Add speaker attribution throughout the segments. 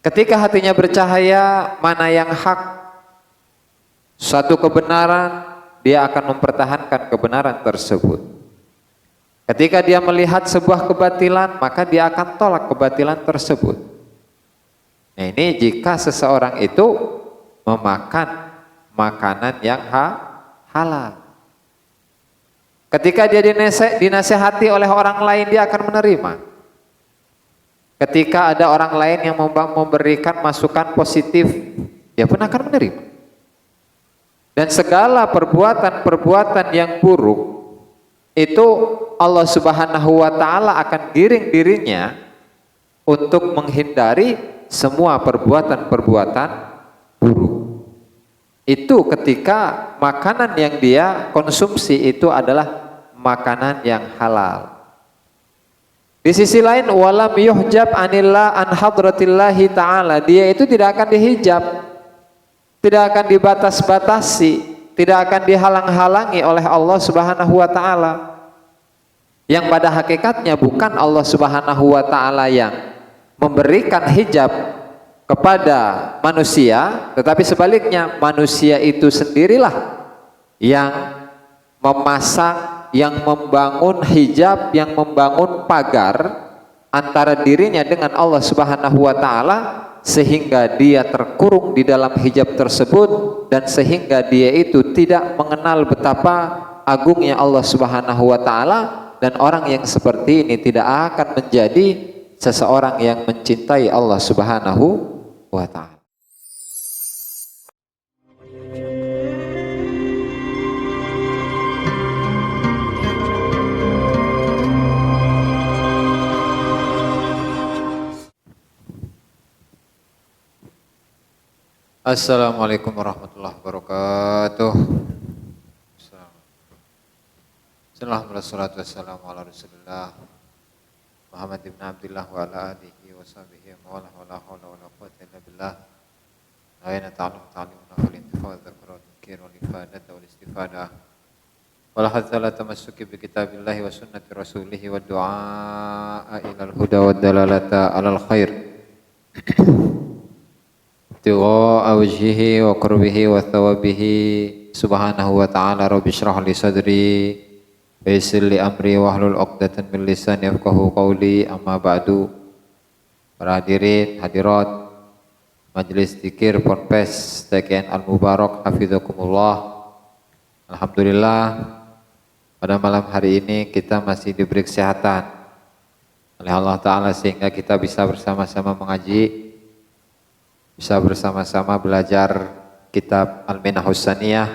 Speaker 1: Ketika hatinya bercahaya mana yang hak, suatu kebenaran, dia akan mempertahankan kebenaran tersebut. Ketika dia melihat sebuah kebatilan, maka dia akan tolak kebatilan tersebut. Nah, ini jika seseorang itu memakan makanan yang halal. Ketika dia dinasihati oleh orang lain, dia akan menerima. Ketika ada orang lain yang memberikan masukan positif, dia pun akan menerima. Dan segala perbuatan-perbuatan yang buruk itu Allah Subhanahu wa taala akan giring dirinya untuk menghindari semua perbuatan-perbuatan buruk. Itu ketika makanan yang dia konsumsi itu adalah makanan yang halal. Di sisi lain, walam yuhjab anillah an hadratillahi ta'ala, dia itu tidak akan dihijab, tidak akan dibatas-batasi, tidak akan dihalang-halangi oleh Allah Subhanahu wa taala. Yang pada hakikatnya bukan Allah Subhanahu wa taala yang memberikan hijab kepada manusia, tetapi sebaliknya manusia itu sendirilah yang memasang, yang membangun hijab, yang membangun pagar antara dirinya dengan Allah Subhanahu wa taala, sehingga dia terkurung di dalam hijab tersebut, dan sehingga dia itu tidak mengenal betapa agungnya Allah Subhanahu wa taala. Dan orang yang seperti ini tidak akan menjadi seseorang yang mencintai Allah Subhanahu wa ta'ala. Assalamualaikum warahmatullahi wabarakatuh. Bismillahirrahmanirrahim. Wassalamu ala Rasulillah Muhammad ibn Abdullah wa ala alihi wa sahbihi wa la hawla wa la quwwata illa billah. Ayna ta'allum ta'limuna wal intifa'u dzakara dzikr wal ifadah wal istifadah. Wal hadza la tamassuki bi kitabillahi wa sunnati rasulih wa du'a ila al huda wa dalalata alal khair. Tiwa wajhihi wa qurbihi wa thawabihi subhanahu wa ta'ala. Rabbi shrah li sadri wa yassir li amri wahlul 'uqdatam min lisani yafqahu qawli. Amma ba'du. Para hadirin hadirat majelis zikir Ponpes TKN Al Mubarak hafizakumullah. Alhamdulillah, pada malam hari ini kita masih diberi kesehatan oleh Allah Ta'ala sehingga kita bisa bersama-sama mengaji, bisa bersama-sama belajar kitab Al-Minahus Saniyah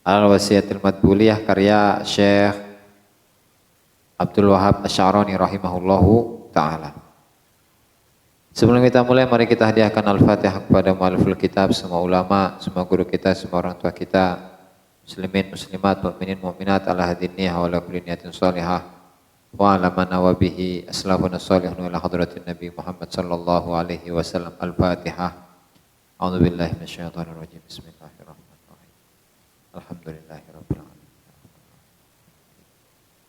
Speaker 1: Al-Wasiyatil Madbuliyah karya Syekh Abdul Wahab Asy'arani rahimahullahu ta'ala. Sebelum kita mulai, mari kita hadiahkan Al-Fatihah kepada mu'alliful kitab, semua ulama, semua guru kita, semua orang tua kita, muslimin, muslimat, mu'minin, mu'minat, ala hadiniyah wa ala kulli niyatin salihah wa ala man nawabihi aslafuna salihun wa ala hadratin Nabi Muhammad sallallahu alaihi wasallam. Al-Fatihah. A'udzu billahi minasyaitonir rajim. Bismillahirrahmanirrahim. Alhamdulillahirabbil alamin.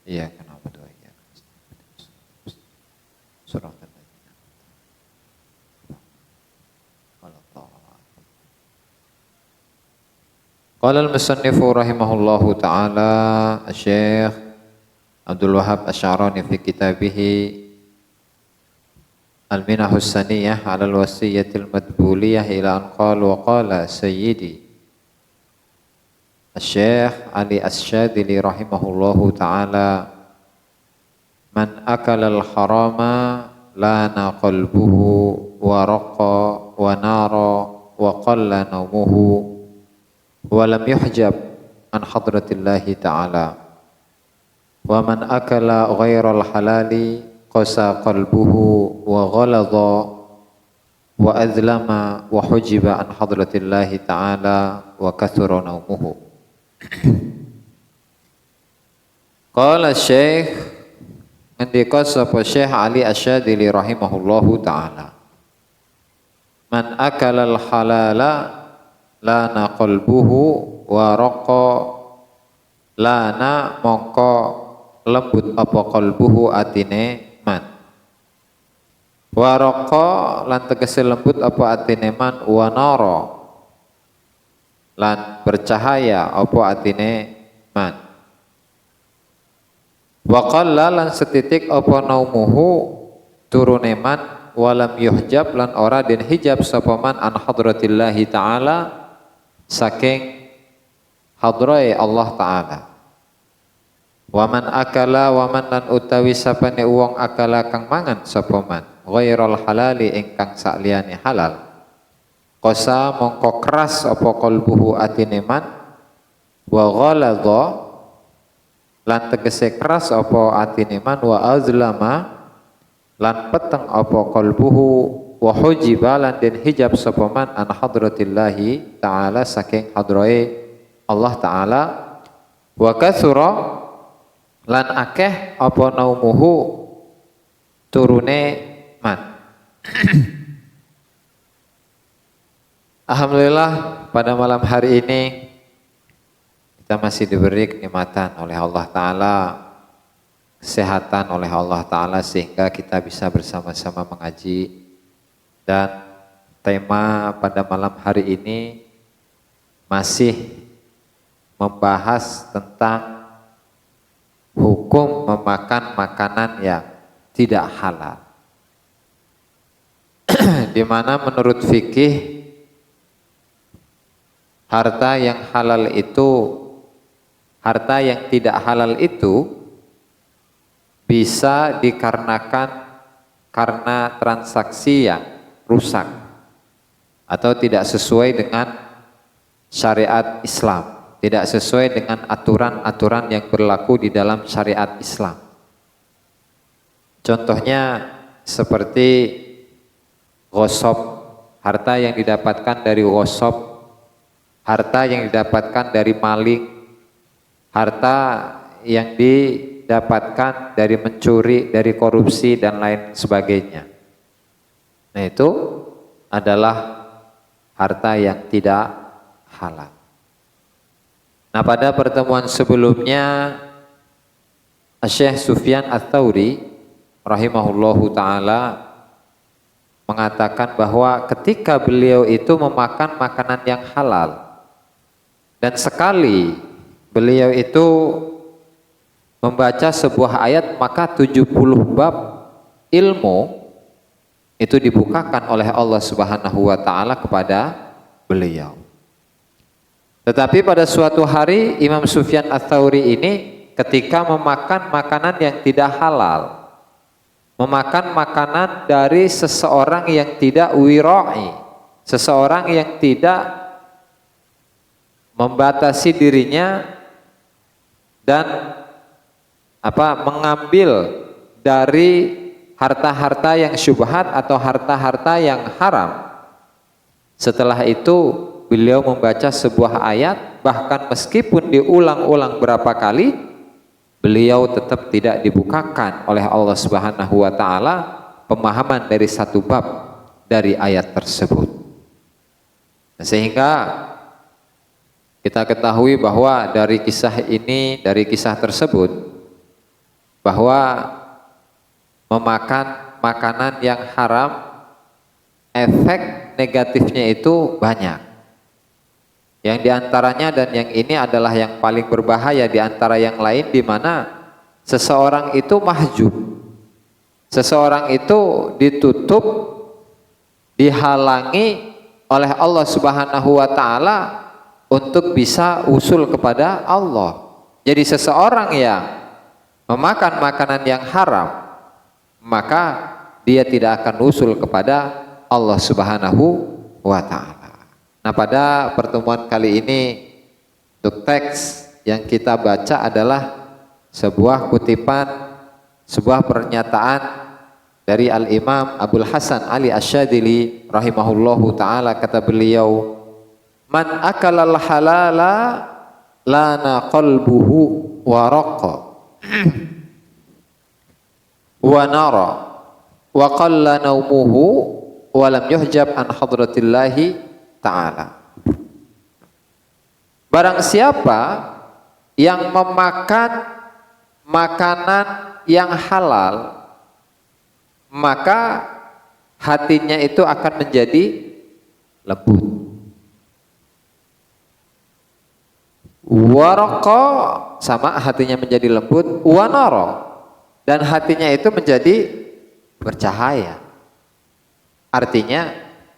Speaker 1: Iyyaka na'budu wa iyyaka nasta'in. Shiratal ladzina an'amta 'alaihim. Qala al-musannifu rahimahullahu ta'ala Syekh Abdul Wahab Asy'arani fi kitabih Al-Minahus Saniyah 'ala al-Wasiyyatil Madbuliyah ila an qala wa qala sayyidi Syekh Ali Asy-Syadzili rahimahullahu ta'ala, man akala al-harama lana qalbuhu wa raqa wa nara wa qalla nawmuhu wa lam yuhjab an hadratillahi ta'ala, wa man akala ghairal halali qasa qalbuhu wa ghalada wa azlama wa hujiba an hadratillahi ta'ala wa kathura nawmuhu. Qala Syekh, ngendika sapa Syekh Ali Asy-Syadzili rahimahullahu ta'ala, man akala al-halala lana qalbuhu wa raqa lana mongko lembut apa qalbuhu atine man. Wa raqa lan tegese lembut apa atine man, wa nara lan bercahaya apa atine man. Wa qalla lan setitik apa naumuhu turune man, walam yuhjab lan ora den hijab sapa man an hadratillahi taala saking hadrai Allah taala. Wa man akala wa man lan utawi sapane wong akala kang mangan sapa man ghairal halali ingkang sakliyane halal, qasa mongko keras apa qalbuhu atine man, wa ghaladha lan tegese keras apa atine man, wa azlama lan peteng apa qalbuhu, wa hujiba lan den hijab sapa man an hadratillahi taala saking hadrae Allah taala, wa katsura lan akeh apa naumuhu turune man. Alhamdulillah pada malam hari ini kita masih diberi kenikmatan oleh Allah taala, kesehatan oleh Allah taala sehingga kita bisa bersama-sama mengaji, dan tema pada malam hari ini masih membahas tentang hukum memakan makanan yang tidak halal. Di mana menurut fikih harta yang halal itu, harta yang tidak halal itu bisa dikarenakan karena transaksi yang rusak atau tidak sesuai dengan syariat Islam, tidak sesuai dengan aturan-aturan yang berlaku di dalam syariat Islam. Contohnya seperti ghosab, harta yang didapatkan dari ghosab, harta yang didapatkan dari maling, harta yang didapatkan dari mencuri, dari korupsi dan lain sebagainya. Nah, itu adalah harta yang tidak halal. Nah, pada pertemuan sebelumnya Syekh Sufyan Ats-Tsauri rahimahullahu taala mengatakan bahwa ketika beliau itu memakan makanan yang halal, dan sekali beliau itu membaca sebuah ayat, maka 70 bab ilmu itu dibukakan oleh Allah Subhanahu wa taala kepada beliau. Tetapi pada suatu hari Imam Sufyan Ats-Tsauri ini ketika memakan makanan yang tidak halal, memakan makanan dari seseorang yang tidak wira'i, seseorang yang tidak membatasi dirinya dan mengambil dari harta-harta yang syubhat atau harta-harta yang haram. Setelah itu beliau membaca sebuah ayat, bahkan meskipun diulang-ulang berapa kali, beliau tetap tidak dibukakan oleh Allah Subhanahu wa taala pemahaman dari satu bab dari ayat tersebut. Sehingga kita ketahui bahwa dari kisah ini, dari kisah tersebut, bahwa memakan makanan yang haram efek negatifnya itu banyak. Yang diantaranya, dan yang ini adalah yang paling berbahaya diantara yang lain, di mana seseorang itu mahjub, seseorang itu ditutup, dihalangi oleh Allah Subhanahu wa taala untuk bisa usul kepada Allah. Jadi seseorang yang memakan makanan yang haram, maka dia tidak akan usul kepada Allah Subhanahu wa taala. Nah, pada pertemuan kali ini untuk teks yang kita baca adalah sebuah kutipan, sebuah pernyataan dari Al-Imam Abul Hasan Ali Asy-Syadzili rahimahullahu taala. Kata beliau, man akalal halala lana qalbuhu wa raqa wa nara wa qalla naumuhu wa lam yuhjab an hadratillahi ta'ala. Barang siapa yang memakan makanan yang halal, maka hatinya itu akan menjadi lembut. Waraqa sama hatinya menjadi lembut, wanara dan hatinya itu menjadi bercahaya. Artinya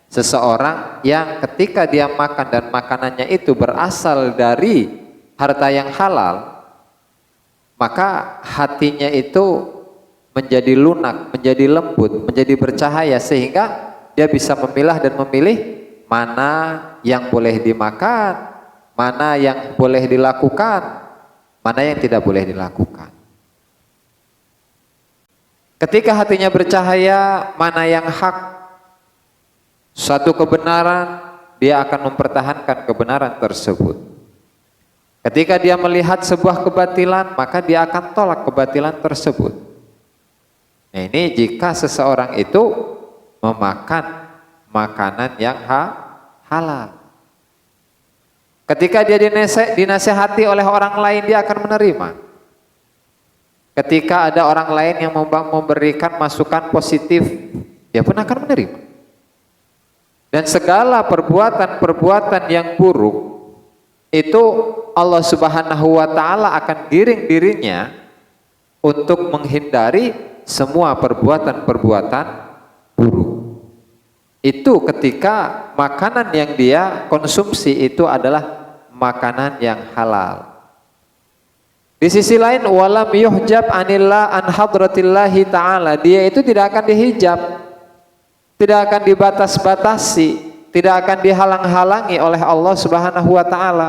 Speaker 1: seseorang yang ketika dia makan dan makanannya itu berasal dari harta yang halal, maka hatinya itu menjadi lunak, menjadi lembut, menjadi bercahaya sehingga dia bisa memilah dan memilih mana yang boleh dimakan, mana yang boleh dilakukan, mana yang tidak boleh dilakukan. Ketika hatinya bercahaya, mana yang hak, suatu kebenaran, dia akan mempertahankan kebenaran tersebut. Ketika dia melihat sebuah kebatilan, maka dia akan tolak kebatilan tersebut. Nah, ini jika seseorang itu memakan makanan yang halal. Ketika dia dinasihati oleh orang lain, dia akan menerima. Ketika ada orang lain yang memberikan masukan positif, dia pun akan menerima. Dan segala perbuatan-perbuatan yang buruk itu Allah Subhanahu wa taala akan giring dirinya untuk menghindari semua perbuatan-perbuatan buruk. Itu ketika makanan yang dia konsumsi itu adalah makanan yang halal. Di sisi lain, walam yuhjab anillah an hadratillahi ta'ala, dia itu tidak akan dihijab, tidak akan dibatas-batasi, tidak akan dihalang-halangi oleh Allah Subhanahu wa taala.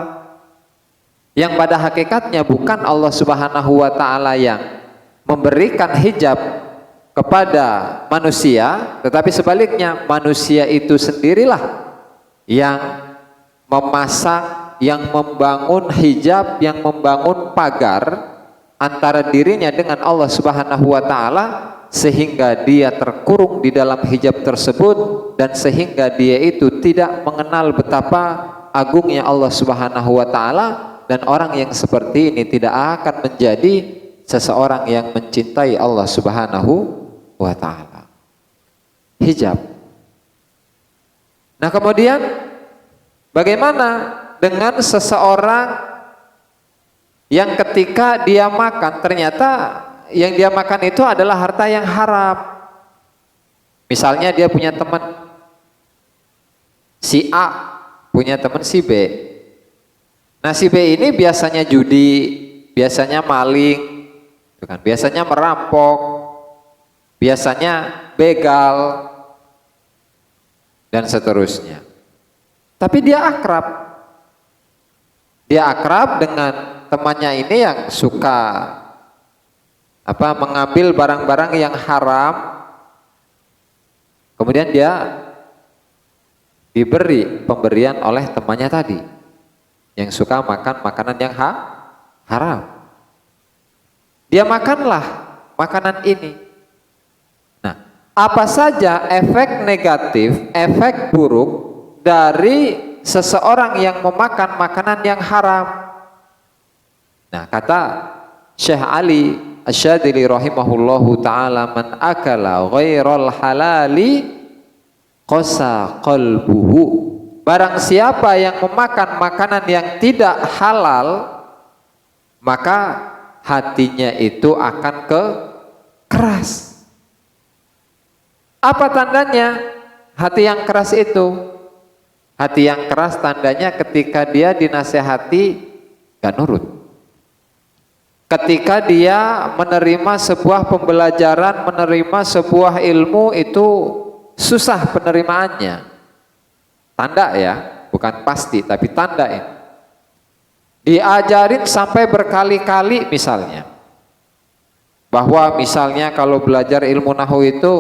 Speaker 1: Yang pada hakikatnya bukan Allah Subhanahu wa taala yang memberikan hijab kepada manusia, tetapi sebaliknya manusia itu sendirilah yang memasang, yang membangun hijab, yang membangun pagar antara dirinya dengan Allah Subhanahu wa taala, sehingga dia terkurung di dalam hijab tersebut dan sehingga dia itu tidak mengenal betapa agungnya Allah Subhanahu wa taala, dan orang yang seperti ini tidak akan menjadi seseorang yang mencintai Allah Subhanahu wa ta'ala. Hijab. Nah, kemudian bagaimana dengan seseorang yang ketika dia makan ternyata yang dia makan itu adalah harta yang haram? Misalnya dia punya teman si A, punya teman si B. Nah, si B ini biasanya judi, biasanya maling, biasanya merampok, biasanya begal, dan seterusnya. Tapi dia akrab dengan temannya ini yang suka mengambil barang-barang yang haram. Kemudian dia diberi pemberian oleh temannya tadi yang suka makan makanan yang haram. Dia makanlah makanan ini. Apa saja efek negatif, efek buruk dari seseorang yang memakan makanan yang haram? Nah, kata Syekh Ali Asy-Syadzili rahimahullahu ta'ala, man akala ghairal halali qasa qalbuhu. Barang siapa yang memakan makanan yang tidak halal, maka hatinya itu akan keras. Apa tandanya hati yang keras itu? Hati yang keras tandanya ketika dia dinasehati gak nurut. Ketika dia menerima sebuah pembelajaran, menerima sebuah ilmu, itu susah penerimaannya. Tanda ya, bukan pasti tapi tanda ya. Diajarin sampai berkali-kali misalnya, bahwa misalnya kalau belajar ilmu nahwu itu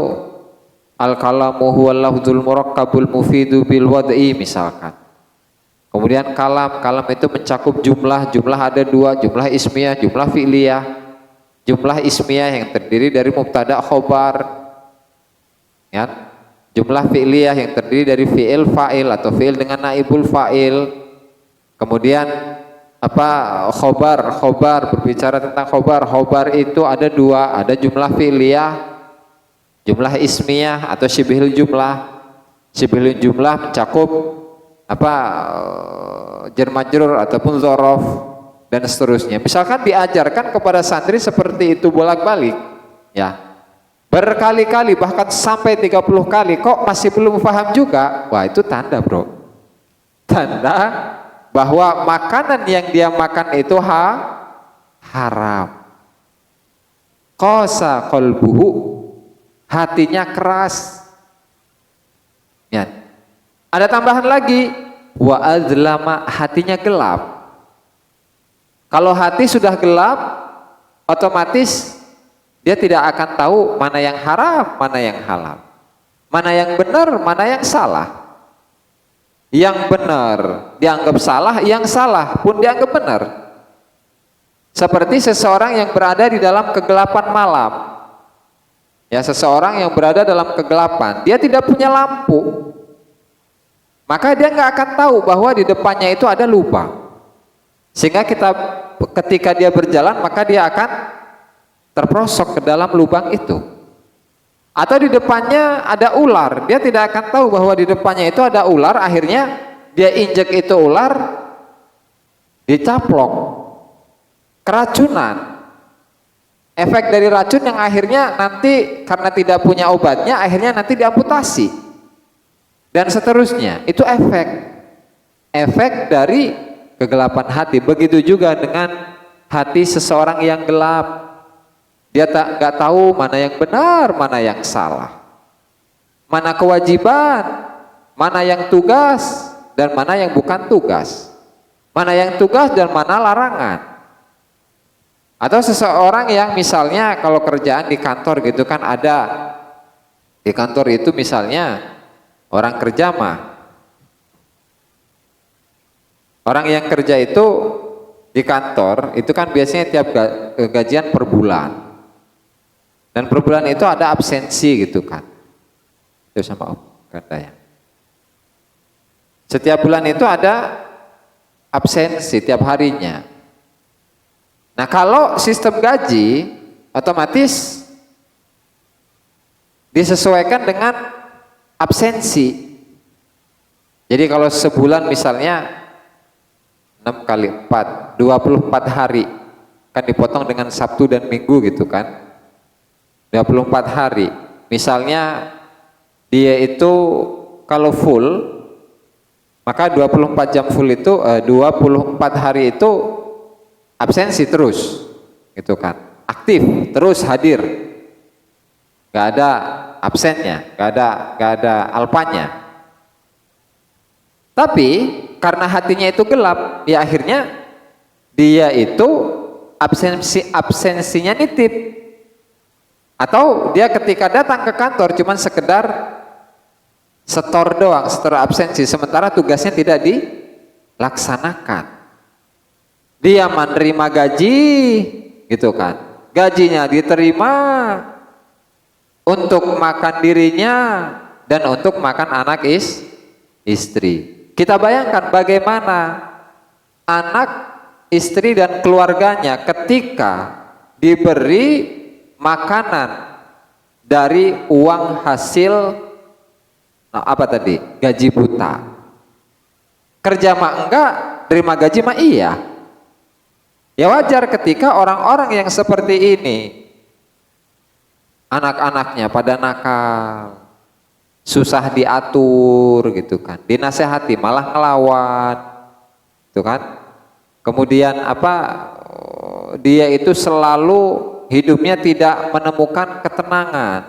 Speaker 1: al-kalamu huwal lafdzul murakkabul mufidu bil wad'i misalkan. Kemudian kalam itu mencakup jumlah ada dua, jumlah ismiyah, jumlah fi'liyah. Jumlah ismiyah yang terdiri dari mubtada khobar, ya. Jumlah fi'liyah yang terdiri dari fi'il fa'il atau fi'il dengan naibul fa'il. Kemudian khobar berbicara tentang khobar itu ada dua, ada jumlah fi'liyah, Jumlah ismiyah atau syibhil jumlah. Syibhil jumlah mencakup apa jar majrur ataupun dzaraf dan seterusnya. Misalkan diajarkan kepada santri seperti itu bolak-balik, ya. Berkali-kali bahkan sampai 30 kali kok masih belum paham juga. Wah, itu tanda, Bro. Tanda bahwa makanan yang dia makan itu haram. Qasa qalbuhu, hatinya keras. Ya. Ada tambahan lagi, wa azlama, hatinya gelap. Kalau hati sudah gelap, otomatis dia tidak akan tahu mana yang haram, mana yang halal, mana yang benar, mana yang salah. Yang benar dianggap salah, yang salah pun dianggap benar. Seperti seseorang yang berada di dalam kegelapan malam. Ya, seseorang yang berada dalam kegelapan, dia tidak punya lampu. Maka dia nggak akan tahu bahwa di depannya itu ada lubang. Sehingga ketika dia berjalan, maka dia akan terperosok ke dalam lubang itu. Atau di depannya ada ular, dia tidak akan tahu bahwa di depannya itu ada ular, akhirnya dia injek itu ular, dicaplok, keracunan. Efek dari racun yang akhirnya nanti karena tidak punya obatnya, akhirnya nanti diamputasi. Dan seterusnya, itu efek dari kegelapan hati. Begitu juga dengan hati seseorang yang gelap. Dia nggak tahu mana yang benar, mana yang salah, mana kewajiban, mana yang tugas dan mana yang bukan tugas, mana yang tugas dan mana larangan. Atau seseorang yang misalnya kalau kerjaan di kantor gitu kan, ada di kantor itu misalnya orang kerja mah, orang yang kerja itu di kantor itu kan biasanya tiap gajian per bulan. Dan per bulan itu ada absensi gitu kan. Itu sama Om katanya. Setiap bulan itu ada absensi tiap harinya. Nah, kalau sistem gaji otomatis disesuaikan dengan absensi. Jadi kalau sebulan misalnya 6 kali 4, 24 hari kan dipotong dengan Sabtu dan Minggu gitu kan. 24 hari. Misalnya dia itu kalau full, maka 24 jam full itu 24 hari itu absensi terus gitu kan. Aktif, terus hadir. Gak ada absennya, gak ada alpanya. Tapi karena hatinya itu gelap, ya akhirnya dia itu absensinya nitip. Atau dia ketika datang ke kantor cuman sekedar setor doang, setor absensi, sementara tugasnya tidak dilaksanakan. Dia menerima gaji gitu kan, gajinya diterima untuk makan dirinya dan untuk makan anak istri. Kita bayangkan bagaimana anak, istri dan keluarganya ketika diberi makanan dari uang hasil apa tadi? Gaji buta. Kerja mah enggak, terima gaji mah iya. Ya wajar ketika orang-orang yang seperti ini anak-anaknya pada nakal, susah diatur gitu kan, dinasehati malah ngelawan, gitu kan. Kemudian dia itu selalu hidupnya tidak menemukan ketenangan.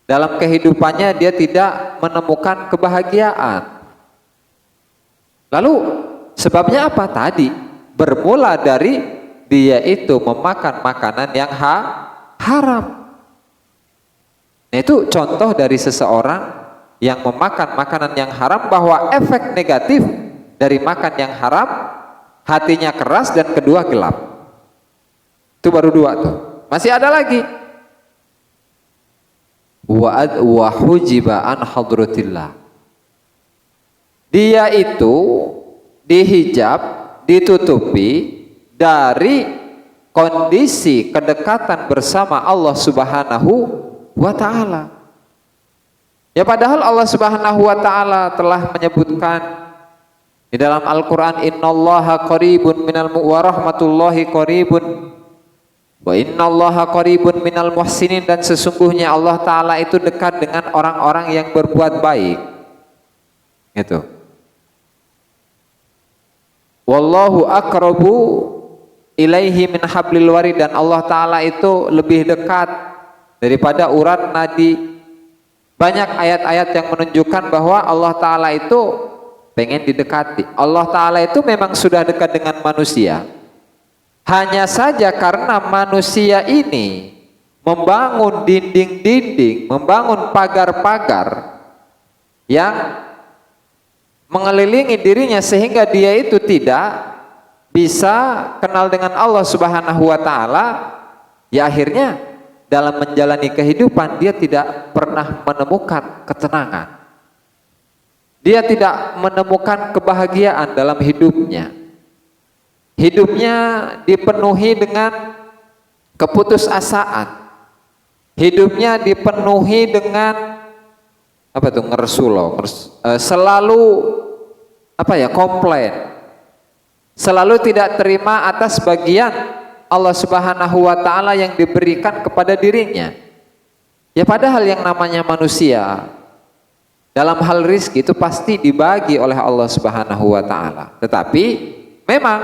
Speaker 1: Dalam kehidupannya dia tidak menemukan kebahagiaan. Lalu sebabnya apa tadi? Bermula dari dia itu memakan makanan yang haram. Nah, itu contoh dari seseorang yang memakan makanan yang haram, bahwa efek negatif dari makan yang haram, hatinya keras dan kedua gelap. Itu baru 2 tuh. Masih ada lagi. Wa hujiba an hadratillah. Dia itu dihijab, ditutupi dari kondisi kedekatan bersama Allah Subhanahu wa ta'ala. Ya padahal Allah Subhanahu wa ta'ala telah menyebutkan di dalam Al-Quran, innallaha qaribun minal wa rahmatullahi qaribun wa innallaha qaribun minal muhsinin, dan sesungguhnya Allah Ta'ala itu dekat dengan orang-orang yang berbuat baik. Gitu. Wallahu aqrabu ilaihi min hablil warid, dan Allah Ta'ala itu lebih dekat daripada urat nadi. Banyak ayat-ayat yang menunjukkan bahwa Allah Ta'ala itu pengen didekati. Allah Ta'ala itu memang sudah dekat dengan manusia. Hanya saja karena manusia ini membangun dinding-dinding, membangun pagar-pagar yang mengelilingi dirinya sehingga dia itu tidak bisa kenal dengan Allah Subhanahu wa Ta'ala, ya akhirnya dalam menjalani kehidupan dia tidak pernah menemukan ketenangan. Dia tidak menemukan kebahagiaan dalam hidupnya. Hidupnya dipenuhi dengan keputusasaan. Hidupnya dipenuhi dengan apa tuh, selalu komplain. Selalu tidak terima atas bagian Allah Subhanahu wa Ta'ala yang diberikan kepada dirinya. Ya padahal yang namanya manusia dalam hal rizki itu pasti dibagi oleh Allah Subhanahu wa Ta'ala. Tetapi memang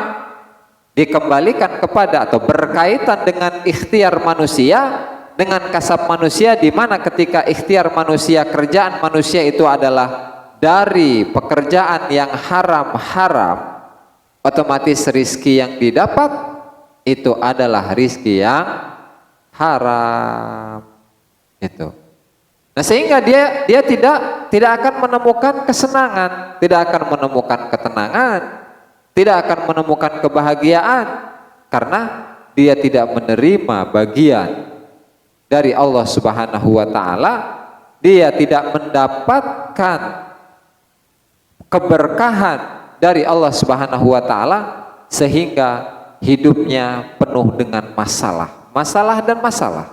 Speaker 1: dikembalikan kepada atau berkaitan dengan ikhtiar manusia, dengan kasab manusia, di mana ketika ikhtiar manusia, kerjaan manusia itu adalah dari pekerjaan yang haram-haram, otomatis rizki yang didapat itu adalah rizki yang haram. Itu. Nah sehingga dia tidak akan menemukan kesenangan, tidak akan menemukan ketenangan, tidak akan menemukan kebahagiaan, karena dia tidak menerima bagian dari Allah Subhanahu wa Ta'ala. Dia tidak mendapatkan keberkahan dari Allah Subhanahu wa Ta'ala, sehingga hidupnya penuh dengan masalah, masalah dan masalah,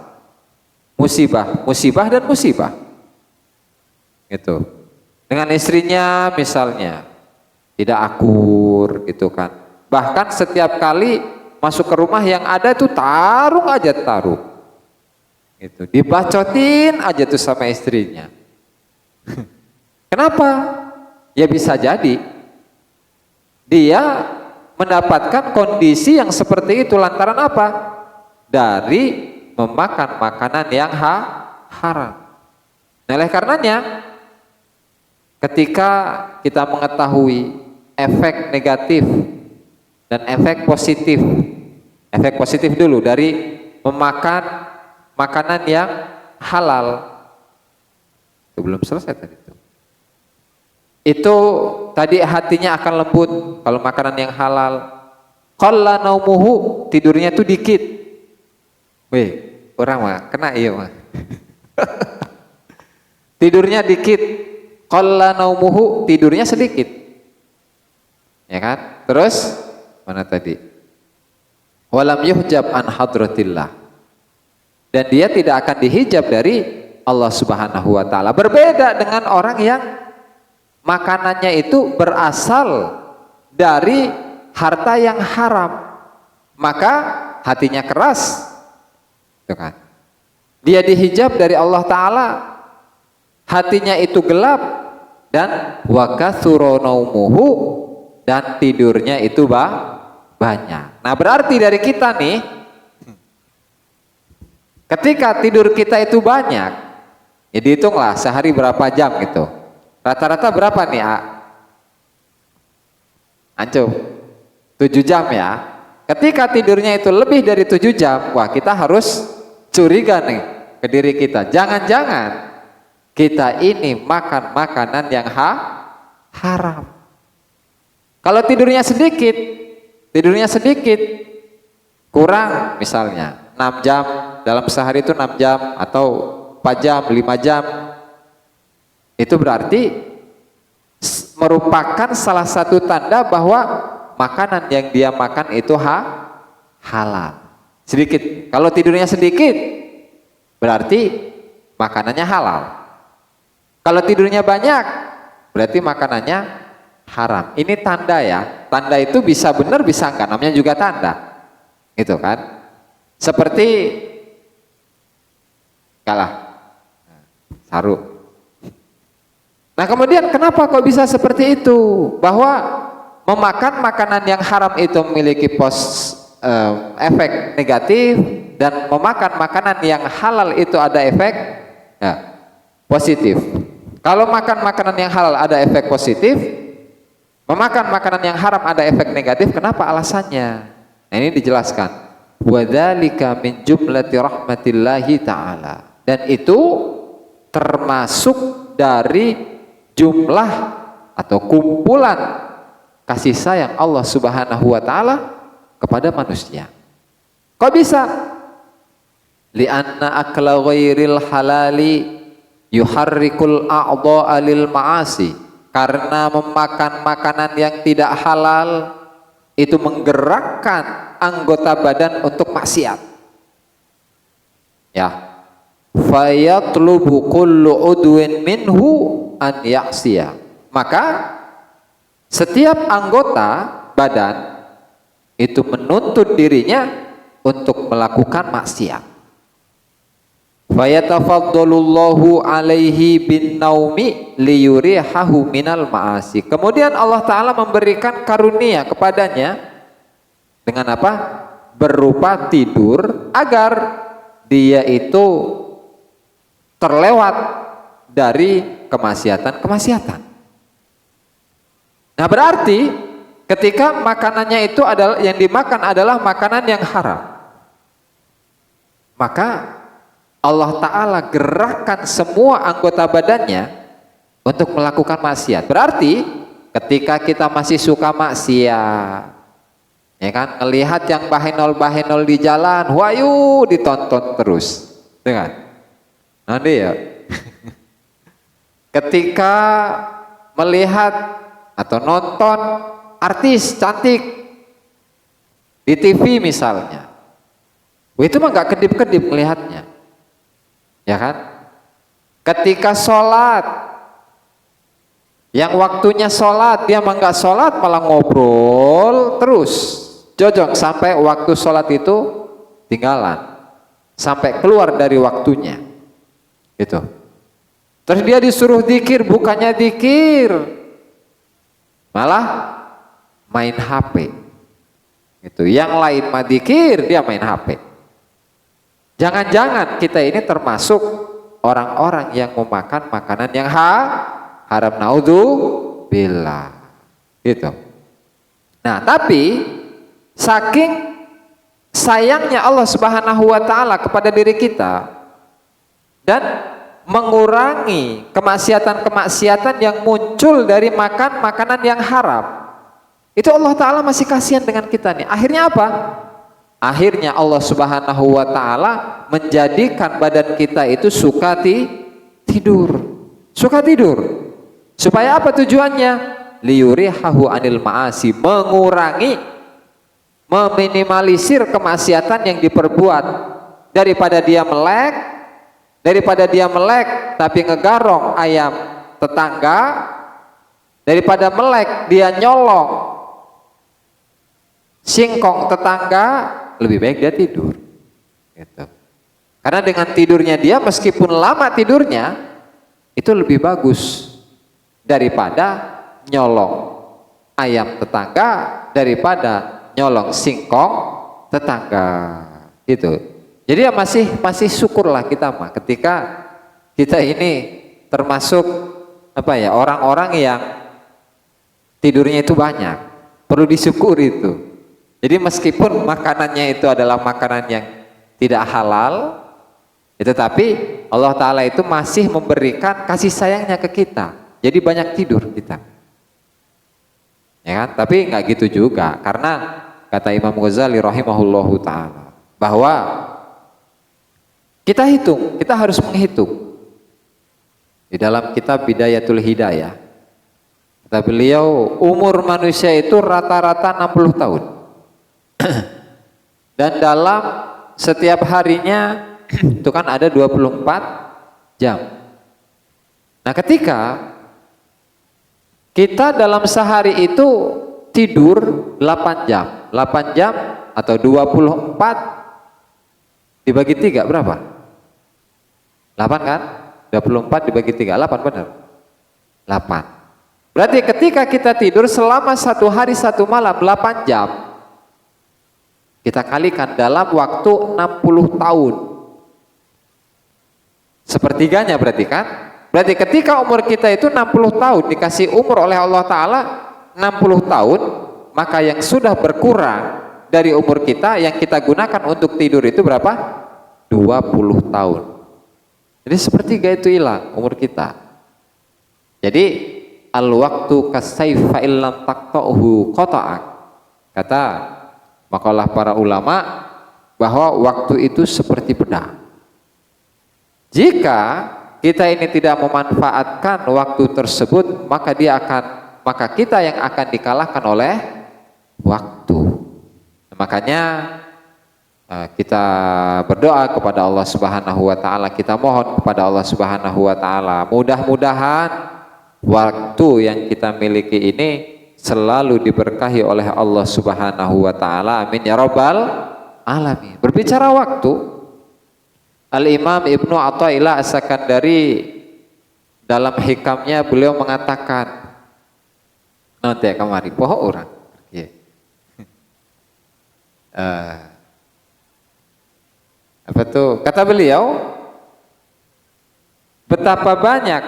Speaker 1: musibah, musibah dan musibah. Gitu. Dengan istrinya misalnya tidak akur, gitu kan. Bahkan setiap kali masuk ke rumah yang ada itu tarung aja tarung. Gitu. Dibacotin aja tuh sama istrinya. Kenapa? Ya bisa jadi dia mendapatkan kondisi yang seperti itu lantaran apa? Dari memakan makanan yang haram. Nah, oleh karenanya ketika kita mengetahui efek negatif dan efek positif dulu dari memakan makanan yang halal. Itu belum selesai tadi itu. Itu tadi hatinya akan lembut kalau makanan yang halal. Qalla naumuhu, tidurnya itu dikit. Weh, orang mah kena iya mah. Tidurnya dikit. Qalla naumuhu, tidurnya sedikit. Ya kan? Terus mana tadi? Walam yuhjab an hadratillah. Dan dia tidak akan dihijab dari Allah Subhanahu wa Ta'ala. Berbeda dengan orang yang makanannya itu berasal dari harta yang haram, maka hatinya keras, itu kan. Dia dihijab dari Allah Ta'ala, hatinya itu gelap, dan wa katsura naumuhu, dan tidurnya itu banyak. Nah berarti dari kita nih, ketika tidur kita itu banyak, ya dihitunglah sehari berapa jam gitu. Rata-rata berapa nih, Anco? 7 jam ya. Ketika tidurnya itu lebih dari 7 jam, wah kita harus curiga nih ke diri kita. Jangan-jangan kita ini makan makanan yang haram. Kalau tidurnya sedikit, kurang misalnya 6 jam, dalam sehari itu 6 jam atau 4 jam, 5 jam, itu berarti merupakan salah satu tanda bahwa makanan yang dia makan itu halal. Sedikit. Kalau tidurnya sedikit, berarti makanannya halal. Kalau tidurnya banyak, berarti makanannya haram. Ini tanda ya. Tanda itu bisa benar, bisa enggak. Namanya juga tanda. Gitu kan. Seperti kalah saru. Nah kemudian kenapa kok bisa seperti itu? Bahwa memakan makanan yang haram itu memiliki efek negatif, dan memakan makanan yang halal itu ada efek positif. Kalau makan makanan yang halal ada efek positif, memakan makanan yang haram ada efek negatif. Kenapa alasannya? Nah ini dijelaskan. Wadzalika min jumlati rahmatillahi ta'ala. Dan itu termasuk dari jumlah atau kumpulan kasih sayang Allah Subhanahu wa taala kepada manusia. Kok bisa? Li'anna akla ghairil halali yuharrikul a'dha'a lil ma'asi. Karena memakan makanan yang tidak halal itu menggerakkan anggota badan untuk maksiat. Ya. Fayatlubu kullu udwin minhu an ya'siya. Maka setiap anggota badan itu menuntut dirinya untuk melakukan maksiat. Fayatafaddalullahu alaihi bin naumi liyurihahu minal ma'asi. Kemudian Allah Ta'ala memberikan karunia kepadanya dengan apa? Berupa tidur, agar dia itu terlewat dari kemaksiatan-kemaksiatan. Nah berarti ketika makanannya itu adalah yang dimakan adalah makanan yang haram, maka Allah Ta'ala gerakkan semua anggota badannya untuk melakukan maksiat. Berarti ketika kita masih suka maksiat, ya kan, melihat yang bahenol-bahenol di jalan, wayu ditonton terus, dengan nanti ya. Ketika melihat atau nonton artis cantik di TV misalnya, itu mah nggak kedip-kedip melihatnya. Ya kan? Ketika sholat, yang waktunya sholat dia mah nggak sholat, malah ngobrol terus, jojong sampai waktu sholat itu tinggalan, sampai keluar dari waktunya, gitu. Terus dia disuruh dzikir, bukannya dzikir, malah main HP, gitu. Yang lain mah dzikir, dia main HP. Jangan-jangan kita ini termasuk orang-orang yang memakan makanan yang haram, naudzubillah, gitu. Nah, tapi saking sayangnya Allah Subhanahu wa taala kepada diri kita dan mengurangi kemaksiatan-kemaksiatan yang muncul dari makan makanan yang haram, itu Allah Ta'ala masih kasihan dengan kita nih. Akhirnya apa? Akhirnya Allah Subhanahu wa taala menjadikan badan kita itu suka tidur. Suka tidur. Supaya apa tujuannya? Liyurihahu anil ma'asi, mengurangi, meminimalisir kemaksiatan yang diperbuat. Daripada dia melek tapi ngegarong ayam tetangga, daripada melek dia nyolong singkong tetangga, lebih baik dia tidur, gitu. Karena dengan tidurnya dia, meskipun lama tidurnya, itu lebih bagus daripada nyolong ayam tetangga, daripada nyolong singkong tetangga, gitu. Jadi ya masih syukurlah kita mah ketika kita ini termasuk apa ya, orang-orang yang tidurnya itu banyak, perlu disyukuri itu. Jadi meskipun makanannya itu adalah makanan yang tidak halal, tetapi Allah Ta'ala itu masih memberikan kasih sayangnya ke kita. Jadi banyak tidur kita, ya kan? Tapi nggak gitu juga, karena kata Imam Ghazali rahimahullahu ta'ala bahwa kita harus menghitung. Di dalam kitab Bidayatul Hidayah, kata beliau, umur manusia itu rata-rata 60 tahun. Dan dalam setiap harinya itu kan ada 24 jam. Nah, ketika kita dalam sehari itu tidur 8 jam. 8 jam atau 24 dibagi 3 berapa? 8 kan? 24 dibagi 3, 8 benar? 8. Berarti ketika kita tidur selama 1 hari 1 malam 8 jam, kita kalikan dalam waktu 60 tahun. Sepertiganya berarti kan? Berarti ketika umur kita itu 60 tahun dikasih umur oleh Allah Ta'ala 60 tahun, maka yang sudah berkurang dari umur kita yang kita gunakan untuk tidur itu berapa? 20 tahun. Jadi sepertiga itu hilang umur kita. Jadi al-waktu kasayfa illam taqta'uhu qata'ak. Kata makalah para ulama bahwa waktu itu seperti pedang. Jika kita ini tidak memanfaatkan waktu tersebut, maka kita yang akan dikalahkan oleh waktu. Makanya kita berdoa kepada Allah Subhanahu wa taala, kita mohon kepada Allah Subhanahu wa taala, mudah-mudahan waktu yang kita miliki ini selalu diberkahi oleh Allah Subhanahu wa taala. Amin ya rabbal alamin. Berbicara waktu, Al-Imam Ibnu Athaillah As-Sakandari dalam hikamnya beliau mengatakan, nanti kemari pohon orang. Apa tuh? Kata beliau, betapa banyak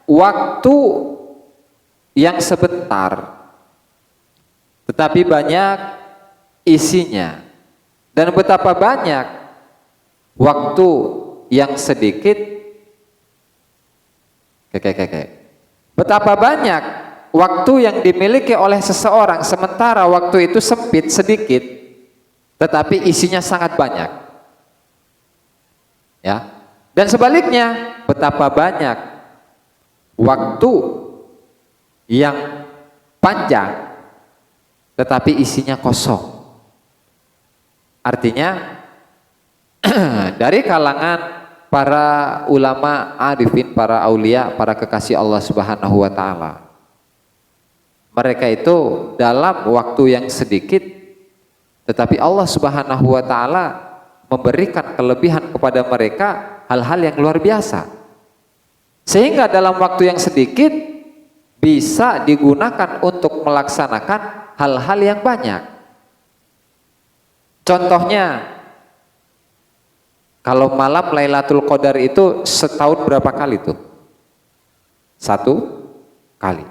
Speaker 1: waktu yang sebentar, tetapi banyak isinya. Dan betapa banyak waktu yang sedikit. Betapa banyak waktu yang dimiliki oleh seseorang, sementara waktu itu sempit, sedikit, tetapi isinya sangat banyak. Ya. Dan sebaliknya, betapa banyak waktu yang panjang, tetapi isinya kosong. Artinya dari kalangan para ulama arifin, para aulia, para kekasih Allah Subhanahu wa taala, mereka itu dalam waktu yang sedikit, tetapi Allah Subhanahu wa taala memberikan kelebihan kepada mereka hal-hal yang luar biasa, sehingga dalam waktu yang sedikit bisa digunakan untuk melaksanakan hal-hal yang banyak. Contohnya, kalau malam Lailatul Qadar itu setahun berapa kali tuh? 1 kali.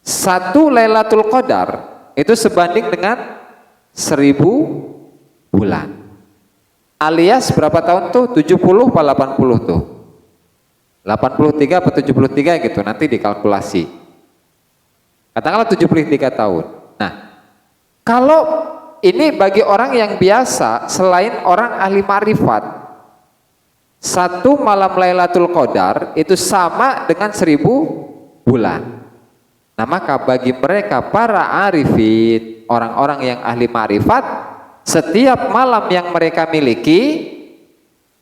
Speaker 1: 1 Lailatul Qadar itu sebanding dengan 1000 bulan. Alias berapa tahun tuh? 70 apa 80 tuh? 83 atau 73 gitu, nanti dikalkulasi. Katakanlah 73 tahun. Nah, kalau ini bagi orang yang biasa, selain orang ahli ma'rifat, 1 malam Lailatul Qadar itu sama dengan 1000 bulan. Nah, maka bagi mereka para arifin, orang-orang yang ahli ma'rifat, setiap malam yang mereka miliki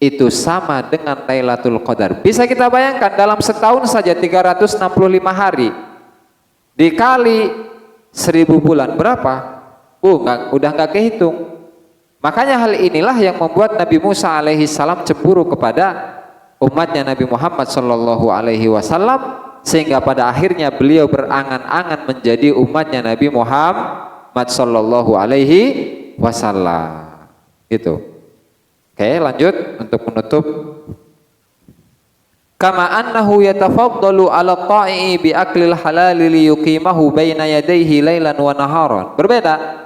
Speaker 1: itu sama dengan Lailatul Qadar. Bisa kita bayangkan dalam setahun saja 365 hari dikali 1000 bulan berapa? Udah nggak kehitung. Makanya hal inilah yang membuat Nabi Musa alaihi salam cemburu kepada umatnya Nabi Muhammad sallallahu alaihi wasallam, sehingga pada akhirnya beliau berangan-angan menjadi umatnya Nabi Muhammad sallallahu alaihi wasallam. Gitu. Oke, lanjut untuk menutup. Kama annahu yatafaddalu ala ta'i bi aklil halal li yuqimahu baina yadayhi lailan wa naharan. Berbeda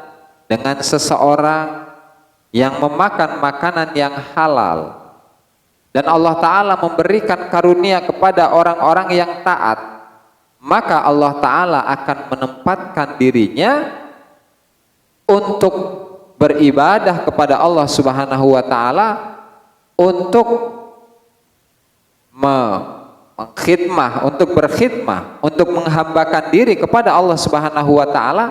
Speaker 1: dengan seseorang yang memakan makanan yang halal dan Allah Ta'ala memberikan karunia kepada orang-orang yang taat, maka Allah Ta'ala akan menempatkan dirinya untuk beribadah kepada Allah Subhanahu wa Ta'ala, untuk mengkhidmah, untuk berkhidmah, untuk menghambakan diri kepada Allah Subhanahu wa Ta'ala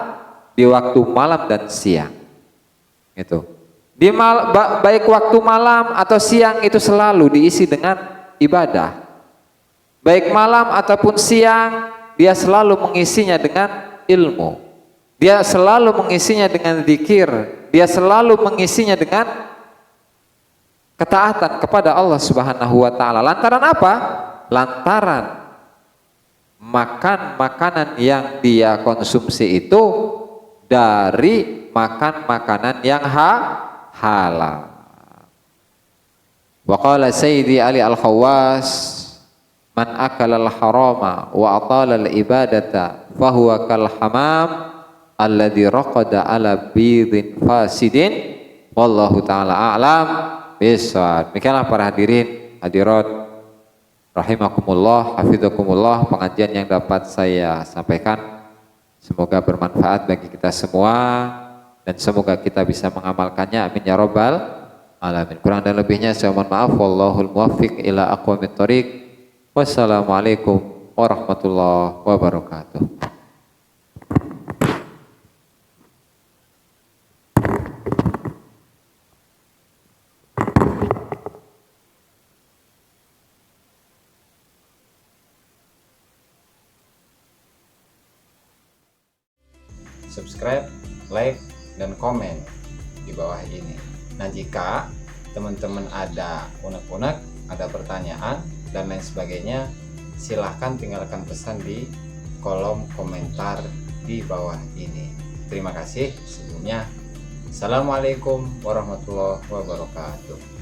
Speaker 1: di waktu malam dan siang. Gitu. Baik waktu malam atau siang itu selalu diisi dengan ibadah. Baik malam ataupun siang, dia selalu mengisinya dengan ilmu. Dia selalu mengisinya dengan zikir. Dia selalu mengisinya dengan ketaatan kepada Allah Subhanahu wa taala. Lantaran apa? Lantaran makan makanan yang dia konsumsi itu dari makan makanan yang halal. Wa qala Sayyidi Ali Al-Khawwas, man akala al-harama wa atala al-ibadata fahuwa kal hamam alladhi raqada ala bidin fasidin. Wallahu taala a'lam bishawab. Demikianlah para hadirin hadirat rahimakumullah, hafizakumullah, pengajian yang dapat saya sampaikan. Semoga bermanfaat bagi kita semua dan semoga kita bisa mengamalkannya. Amin ya rabbal alamin. Kurang dan lebihnya saya mohon maaf. Wallahul muwaffiq ila aqwamit thoriq. Wassalamualaikum warahmatullahi wabarakatuh.
Speaker 2: Subscribe, like, dan komen di bawah ini. Nah, jika teman-teman ada unek-unek, ada pertanyaan, dan lain sebagainya, silahkan tinggalkan pesan di kolom komentar di bawah ini. Terima kasih sebelumnya. Assalamualaikum warahmatullahi wabarakatuh.